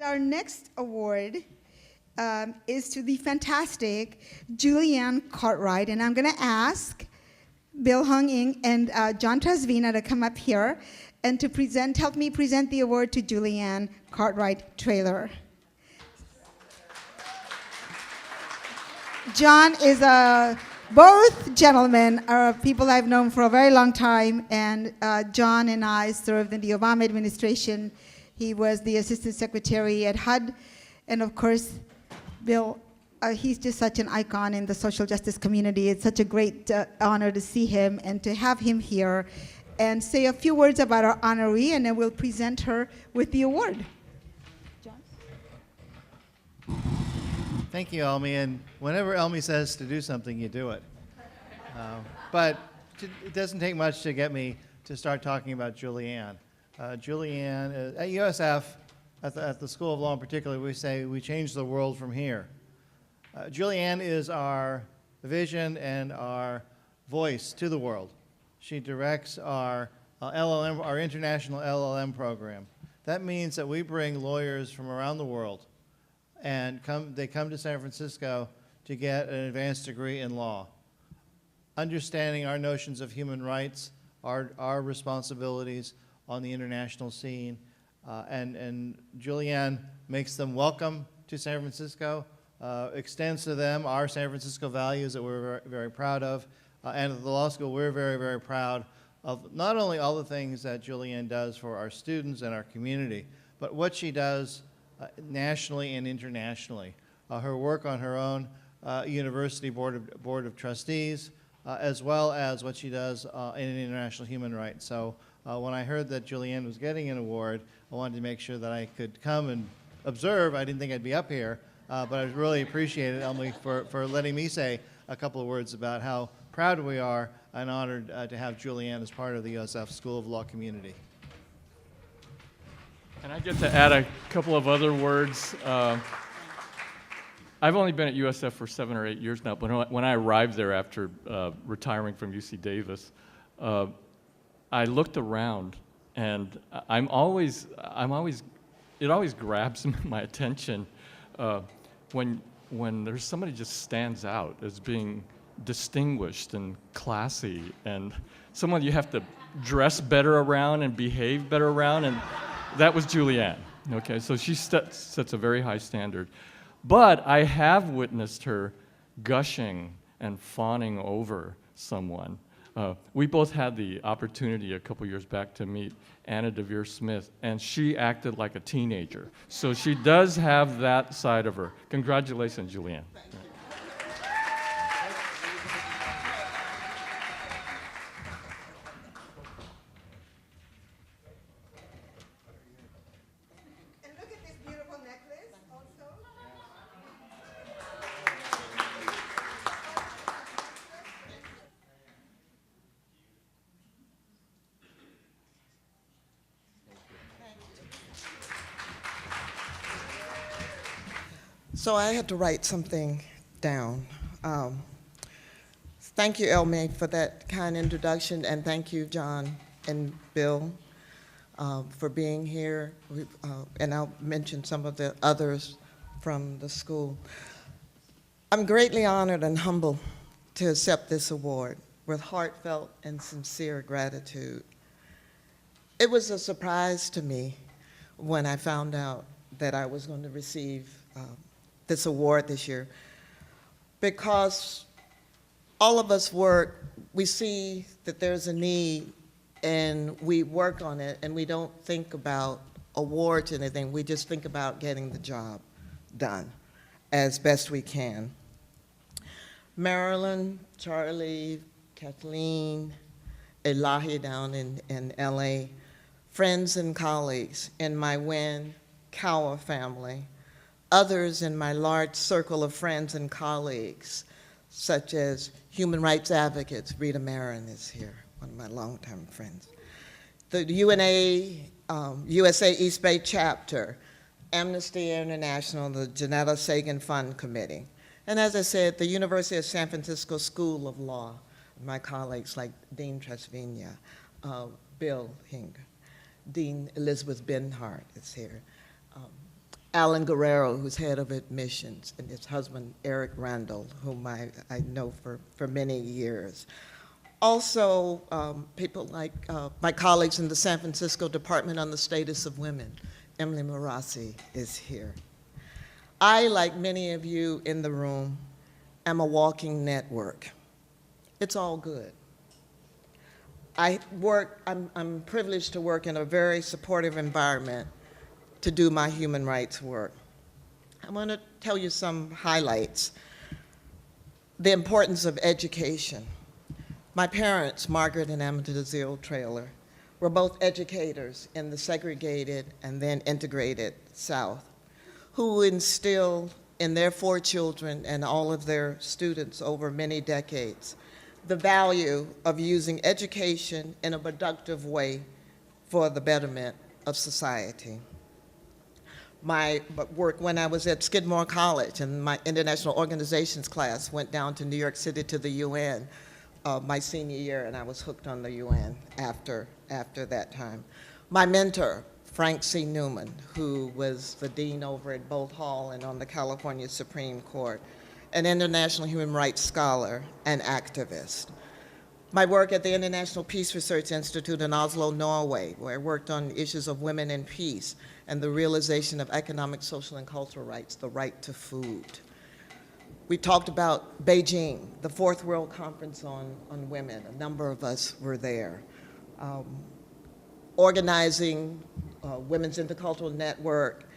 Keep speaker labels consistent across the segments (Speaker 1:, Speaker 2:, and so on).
Speaker 1: Our next award is to the fantastic Julianne Cartwright, and I'm going to ask Bill Hung Ing and John Trasvina to come up here and to help me present the award to Julianne Cartwright Traylor. John is both gentlemen are people I've known for a very long time, and John and I served in the Obama administration. He was the Assistant Secretary at HUD, and of course, Bill, he's just such an icon in the social justice community. It's such a great honor to see him and to have him here and say a few words about our honoree, and then we'll present her with the award. John?
Speaker 2: Thank you, Elmi, and whenever Elmi says to do something, you do it. But it doesn't take much to get me to start talking about Julianne. Julianne, at USF, at the School of Law in particular, we say we change the world from here. Julianne is our vision and our voice to the world. She directs our LLM, our international LLM program. That means that we bring lawyers from around the world, and they come to San Francisco to get an advanced degree in law, understanding our notions of human rights, our responsibilities on the international scene, and Julianne makes them welcome to San Francisco, extends to them our San Francisco values that we're very, very proud of, and at the law school we're very, very proud of not only all the things that Julianne does for our students and our community, but what she does nationally and internationally. Her work on her own university board of trustees, as well as what she does in international human rights. So when I heard that Julianne was getting an award, I wanted to make sure that I could come and observe. I didn't think I'd be up here, but I really appreciate it, Emily, for letting me say a couple of words about how proud we are and honored to have Julianne as part of the USF School of Law community.
Speaker 3: And I get to add a couple of other words. I've only been at USF for 7 or 8 years now, but when I arrived there after retiring from UC Davis, I looked around, and it always grabs my attention when there's somebody just stands out as being distinguished and classy, and someone you have to dress better around and behave better around, and that was Julianne. Okay, so she sets a very high standard. But I have witnessed her gushing and fawning over someone. We both had the opportunity a couple years back to meet Anna DeVere Smith, and she acted like a teenager. So she does have that side of her. Congratulations, Julianne.
Speaker 1: And look at this beautiful necklace also.
Speaker 4: So I had to write something down. Thank you, Elme, for that kind introduction, and thank you, John and Bill, for being here. And I'll mention some of the others from the school. I'm greatly honored and humbled to accept this award with heartfelt and sincere gratitude. It was a surprise to me when I found out that I was going to receive this award this year, because all of us work, we see that there's a need and we work on it, and we don't think about awards or anything, we just think about getting the job done as best we can. Marilyn, Charlie, Kathleen, Elahi down in LA, friends and colleagues in my Wynn Cower family, others in my large circle of friends and colleagues, such as human rights advocates. Rita Marin is here, one of my longtime friends. The UNA, USA East Bay chapter, Amnesty International, the Janetta Sagan Fund Committee. And as I said, the University of San Francisco School of Law, my colleagues like Dean Trasvina, Bill Hing, Dean Elizabeth Benhart is here. Alan Guerrero, who's head of admissions, and his husband, Eric Randall, whom I know for many years. Also, people like my colleagues in the San Francisco Department on the Status of Women. Emily Marassi is here. I, like many of you in the room, am a walking network. It's all good. I'm privileged to work in a very supportive environment to do my human rights work. I want to tell you some highlights. The importance of education. My parents, Margaret and Amadizio Traylor, were both educators in the segregated and then integrated South, who instilled in their 4 children and all of their students over many decades the value of using education in a productive way for the betterment of society. My work when I was at Skidmore College and my international organizations class went down to New York City to the UN my senior year, and I was hooked on the UN after that time. My mentor, Frank C. Newman, who was the dean over at Bolt Hall and on the California Supreme Court, an international human rights scholar and activist. My work at the International Peace Research Institute in Oslo, Norway, where I worked on issues of women and peace and the realization of economic, social, and cultural rights, the right to food. We talked about Beijing, the Fourth World Conference on Women. A number of us were there. Organizing Women's Intercultural Network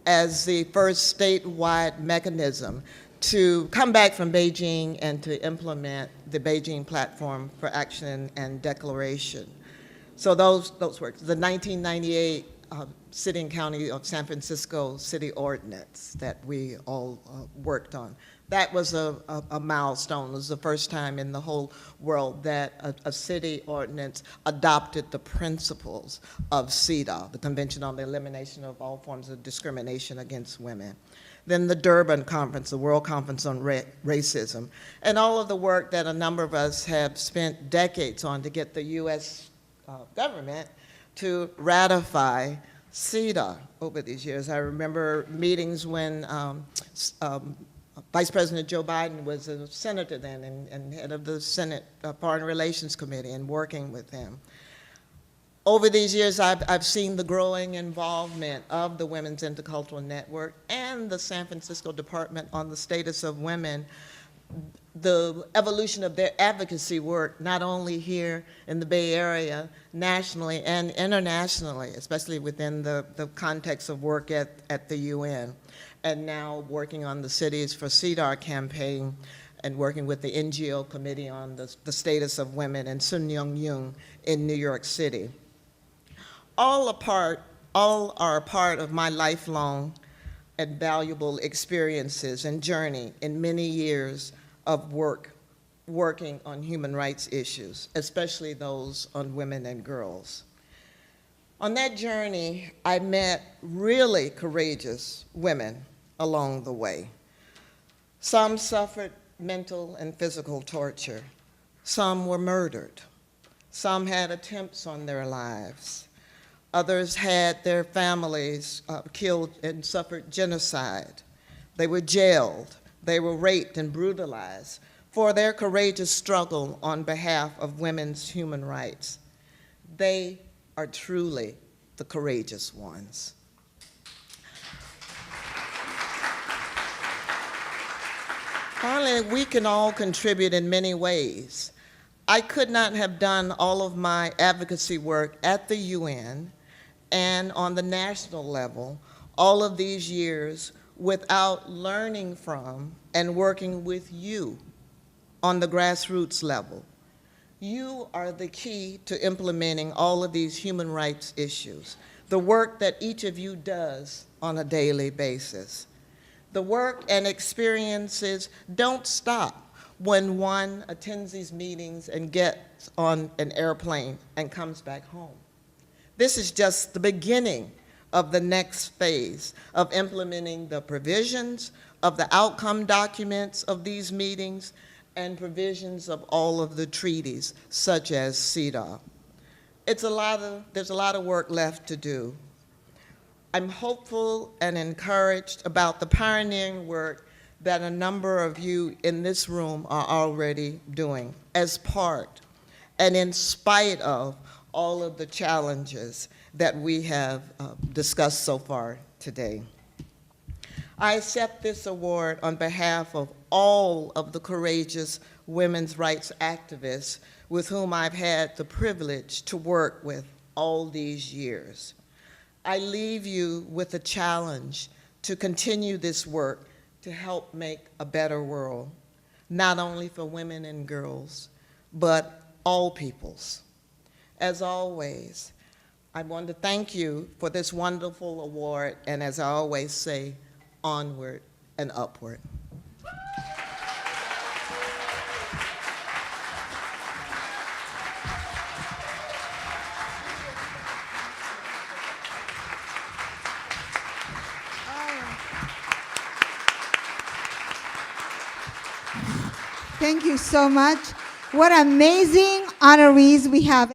Speaker 4: as the first statewide mechanism to come back from Beijing and to implement the Beijing Platform for Action and Declaration. So those works. The 1998 City and County of San Francisco City Ordinance that we all worked on. That was a milestone. It was the first time in the whole world that a city ordinance adopted the principles of CEDAW, the Convention on the Elimination of All Forms of Discrimination Against Women. Then the Durban Conference, the World Conference on Racism, and all of the work that a number of us have spent decades on to get the US government to ratify CEDAW over these years. I remember meetings when Vice President Joe Biden was a senator then and head of the Senate Foreign Relations Committee and working with him. Over these years, I've seen the growing involvement of the Women's Intercultural Network and the San Francisco Department on the Status of Women, the evolution of their advocacy work, not only here in the Bay Area, nationally and internationally, especially within the context of work at the UN, and now working on the Cities for CEDAW campaign and working with the NGO Committee on the Status of Women and Sun Young Young in New York City. All are a part of my lifelong and valuable experiences and journey in many years of working on human rights issues, especially those on women and girls. On that journey, I met really courageous women along the way. Some suffered mental and physical torture. Some were murdered. Some had attempts on their lives. Others had their families killed and suffered genocide. They were jailed. They were raped and brutalized for their courageous struggle on behalf of women's human rights. They are truly the courageous ones. Finally, we can all contribute in many ways. I could not have done all of my advocacy work at the UN and on the national level all of these years without learning from and working with you on the grassroots level. You are the key to implementing all of these human rights issues, the work that each of you does on a daily basis. The work and experiences don't stop when one attends these meetings and gets on an airplane and comes back home. This is just the beginning of the next phase of implementing the provisions of the outcome documents of these meetings and provisions of all of the treaties, such as CEDAW. There's a lot of work left to do. I'm hopeful and encouraged about the pioneering work that a number of you in this room are already doing as part and in spite of all of the challenges that we have discussed so far today. I accept this award on behalf of all of the courageous women's rights activists with whom I've had the privilege to work with all these years. I leave you with a challenge to continue this work to help make a better world, not only for women and girls, but all peoples. As always, I want to thank you for this wonderful award, and as I always say, onward and upward.
Speaker 1: Thank you so much. What amazing honorees we have.